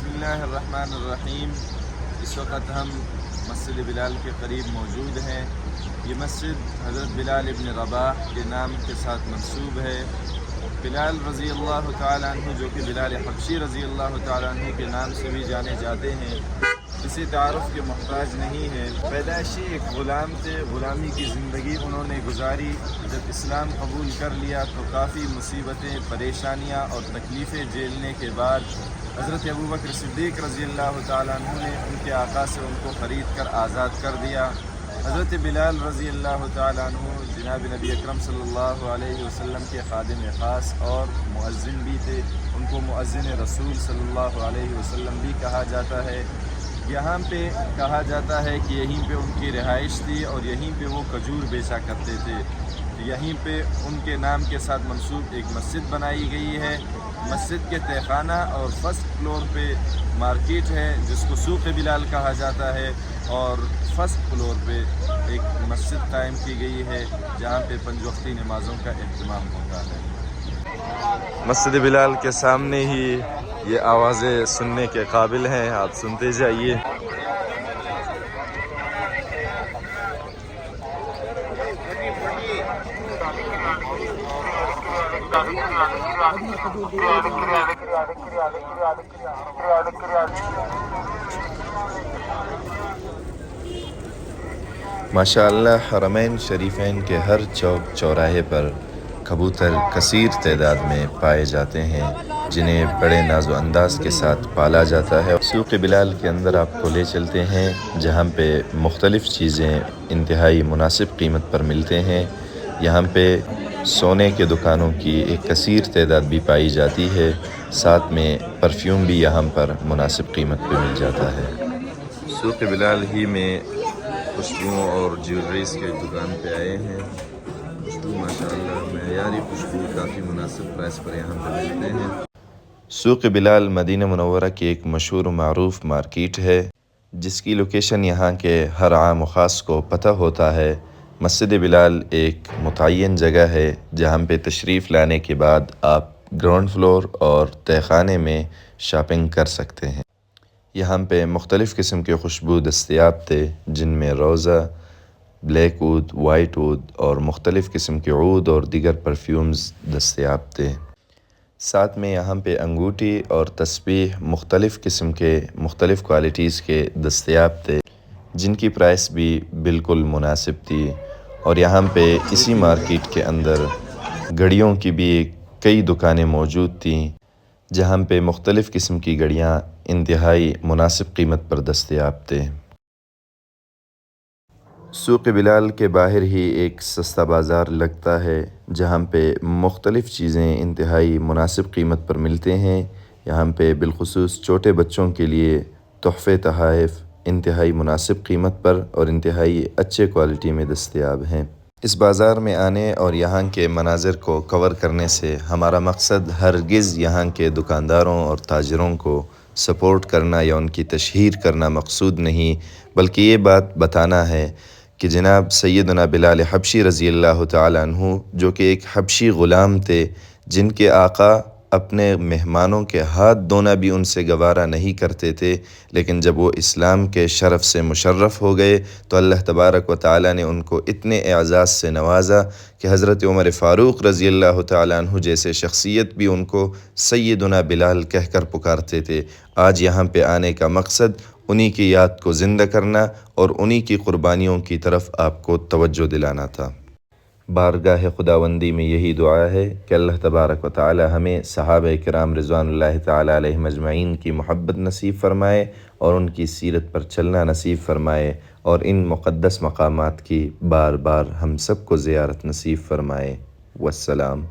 بسم اللہ الرحمن الرحیم۔ اس وقت ہم مسجد بلال کے قریب موجود ہیں۔ یہ مسجد حضرت بلال ابن رباح کے نام کے ساتھ منسوب ہے۔ بلال رضی اللہ تعالیٰ عنہ جو کہ بلال حبشی رضی اللہ تعالیٰ عنہ کے نام سے بھی جانے جاتے ہیں، کسی تعارف کے محتاج نہیں ہے۔ پیدائشی ایک غلام تھے، غلامی کی زندگی انہوں نے گزاری۔ جب اسلام قبول کر لیا تو کافی مصیبتیں، پریشانیاں اور تکلیفیں جھیلنے کے بعد حضرت ابوبکر صدیق رضی اللہ تعالیٰ عنہ نے ان کے آقا سے ان کو خرید کر آزاد کر دیا۔ حضرت بلال رضی اللہ تعالیٰ عنہ جناب نبی اکرم صلی اللہ علیہ وسلم کے خادم خاص اور مؤذن بھی تھے۔ ان کو مؤذن رسول صلی اللہ علیہ وسلم بھی کہا جاتا ہے۔ یہاں پہ کہا جاتا ہے کہ یہیں پہ ان کی رہائش تھی اور یہیں پہ وہ کھجور بیچا کرتے تھے۔ یہیں پہ ان کے نام کے ساتھ منسوب ایک مسجد بنائی گئی ہے۔ مسجد کے تہخانہ اور فرسٹ فلور پہ مارکیٹ ہے جس کو سوق بلال کہا جاتا ہے، اور فرسٹ فلور پہ ایک مسجد قائم کی گئی ہے جہاں پہ 5 وقتی نمازوں کا اہتمام ہوتا ہے۔ مسجد بلال کے سامنے ہی یہ آوازیں سننے کے قابل ہیں، آپ سنتے جائیے۔ ماشاء اللہ، حرمین شریفین کے ہر چوک چوراہے پر کبوتر کثیر تعداد میں پائے جاتے ہیں جنہیں بڑے ناز و انداز کے ساتھ پالا جاتا ہے۔ سوق بلال کے اندر آپ کو لے چلتے ہیں جہاں پہ مختلف چیزیں انتہائی مناسب قیمت پر ملتے ہیں۔ یہاں پہ سونے کے دکانوں کی ایک کثیر تعداد بھی پائی جاتی ہے، ساتھ میں پرفیوم بھی یہاں پر مناسب قیمت پہ مل جاتا ہے۔ سوق بلال ہی میں خوشبوؤں اور جیولریز کے دکان پہ آئے ہیں۔ خوشبو ماشاءاللہ معیاری خوشبو کافی مناسب پرائس پر یہاں پہ ملتے ہیں۔ سوق بلال مدینہ منورہ کی ایک مشہور و معروف مارکیٹ ہے جس کی لوکیشن یہاں کے ہر عام و خاص کو پتہ ہوتا ہے۔ مسجد بلال ایک متعین جگہ ہے جہاں پہ تشریف لانے کے بعد آپ گراؤنڈ فلور اور تہخانے میں شاپنگ کر سکتے ہیں۔ یہاں پہ مختلف قسم کے خوشبو دستیاب تھے جن میں روزہ، بلیک عود، وائٹ عود اور مختلف قسم کے عود اور دیگر پرفیومز دستیاب تھے۔ ساتھ میں یہاں پہ انگوٹھی اور تسبیح مختلف قسم کے مختلف کوالٹیز کے دستیاب تھے جن کی پرائس بھی بالکل مناسب تھی، اور یہاں پہ اسی مارکیٹ کے اندر گھڑیوں کی بھی کئی دکانیں موجود تھیں جہاں پہ مختلف قسم کی گھڑیاں انتہائی مناسب قیمت پر دستیاب تھے۔ سوق بلال کے باہر ہی ایک سستا بازار لگتا ہے جہاں پہ مختلف چیزیں انتہائی مناسب قیمت پر ملتے ہیں۔ یہاں پہ بالخصوص چھوٹے بچوں کے لیے تحفے تحائف انتہائی مناسب قیمت پر اور انتہائی اچھے کوالٹی میں دستیاب ہیں۔ اس بازار میں آنے اور یہاں کے مناظر کو کور کرنے سے ہمارا مقصد ہرگز یہاں کے دکانداروں اور تاجروں کو سپورٹ کرنا یا ان کی تشہیر کرنا مقصود نہیں، بلکہ یہ بات بتانا ہے کہ جناب سیدنا بلال حبشی رضی اللہ تعالیٰ عنہ جو کہ ایک حبشی غلام تھے، جن کے آقا اپنے مہمانوں کے ہاتھ دھونا بھی ان سے گوارا نہیں کرتے تھے، لیکن جب وہ اسلام کے شرف سے مشرف ہو گئے تو اللہ تبارک و تعالیٰ نے ان کو اتنے اعزاز سے نوازا کہ حضرت عمر فاروق رضی اللہ تعالیٰ عنہ جیسے شخصیت بھی ان کو سیدنا بلال کہہ کر پکارتے تھے۔ آج یہاں پہ آنے کا مقصد انہی کی یاد کو زندہ کرنا اور انہی کی قربانیوں کی طرف آپ کو توجہ دلانا تھا۔ بارگاہ خداوندی میں یہی دعا ہے کہ اللہ تبارک و تعالی ہمیں صحابہ کرام رضوان اللہ تعالی علیہم اجمعین کی محبت نصیب فرمائے اور ان کی سیرت پر چلنا نصیب فرمائے، اور ان مقدس مقامات کی بار بار ہم سب کو زیارت نصیب فرمائے۔ والسلام۔